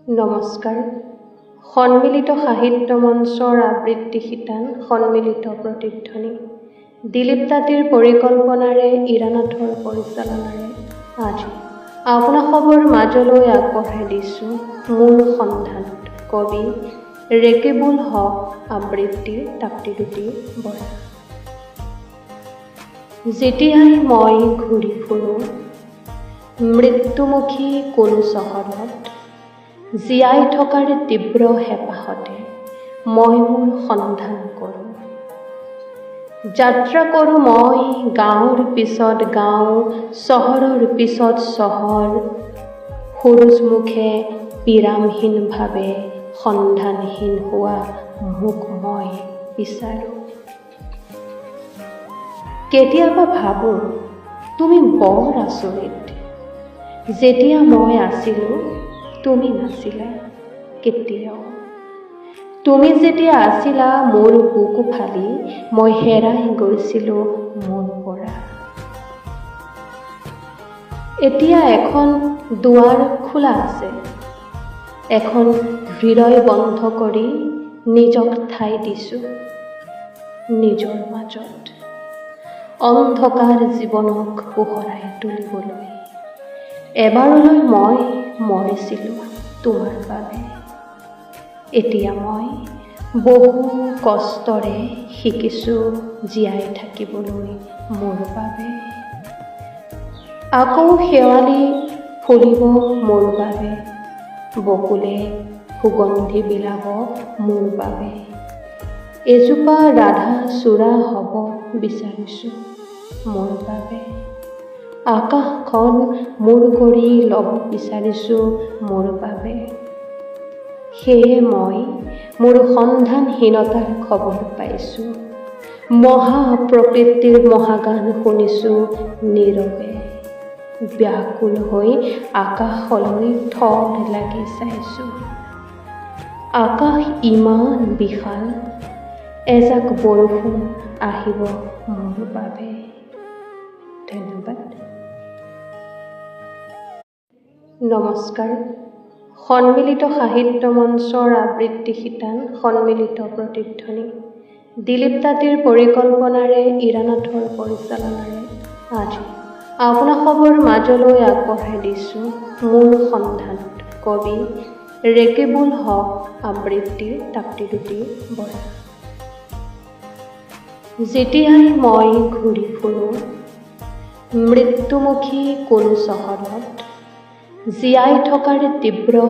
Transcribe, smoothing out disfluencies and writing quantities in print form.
নমস্কাৰ। সন্মিলিত সাহিত্য মঞ্চৰ আবৃত্তি শিতান সন্মিলিত প্ৰতিধ্বনি দিলীপ তাঁতীৰ পৰিকল্পনাৰে ইৰানাথৰ পৰিচালনাৰে আজি আপোনাসৱৰ মাজলৈ আগবঢ়াই দিছোঁ মোৰ সন্ধানত কবি ৰেকিবুল হক আবৃত্তি তাপ্তিদুতি বৰা। যেতিয়াই মই ঘূৰি ফুৰোঁ মৃত্যুমুখী কোনো চহৰত, জীয়াই থকাৰ তীব্ৰ হেঁপাহতে মই মোৰ সন্ধান কৰোঁ। যাত্ৰা কৰোঁ মই গাঁৱৰ পিছত গাঁও, চহৰৰ পিছত চহৰ, সুৰুজমুখে বিৰামহীনভাৱে সন্ধানহীন হোৱা মোক মই বিচাৰোঁ। কেতিয়াবা ভাবোঁ তুমি বৰ আচৰিত। যেতিয়া মই আছিলোঁ তুমি নাছিলা কেতিয়াও। তুমি যেতিয়া আছিলা মোৰ বুকু ফালি, মই হেৰাই গৈছিলোঁ মোৰ পৰা। এতিয়া এখন দুৱাৰ খোলা আছে, এখন হৃদয় বন্ধ কৰি নিজক ঠাই দিছোঁ নিজৰ মাজত, অন্ধকাৰ জীৱনক পোহৰাই তুলিবলৈ। এবাৰলৈ মই মৰিছিলোঁ তোমাৰ বাবে, এতিয়া মই বহু কষ্টৰে শিকিছোঁ জীয়াই থাকিবলৈ মোৰ বাবে। আকৌ শেৱালি ফুলিব মোৰ বাবে, বকুলে সুগন্ধি বিলাব মোৰ বাবে। এজোপা ৰাধা চূড়া হ'ব বিচাৰিছোঁ মোৰ বাবে। আকাশখন মোৰ কৰি ল'ব বিচাৰিছোঁ মোৰ বাবে। সেয়ে মই মোৰ সন্ধানহীনতাৰ খবৰ পাইছোঁ, মহাপ্ৰকৃতিৰ মহাগান শুনিছোঁ নীৰৱে। ব্যাকুল হৈ আকাশলৈ থৰ লাগি চাইছোঁ। আকাশ ইমান বিশাল, এজাক বৰষুণ আহিব মোৰ বাবে। ধন্যবাদ। নমস্কাৰ। সন্মিলিত সাহিত্য মঞ্চৰ আবৃত্তি শিতান সন্মিলিত প্ৰতিধ্বনি দিলীপ তাঁতীৰ পৰিকল্পনাৰে ইৰানাথৰ পৰিচালনাৰে আজি আপোনাসৱৰ মাজলৈ আগবঢ়াই দিছোঁ মোৰ সন্ধানত কবি ৰেকিবুল হক আবৃত্তি তাপ্তিদুতি বৰা। যেতিয়াই মই ঘূৰি ফুৰোঁ মৃত্যুমুখী কোনো চহৰত, জীয়াই থকাৰ তীব্ৰ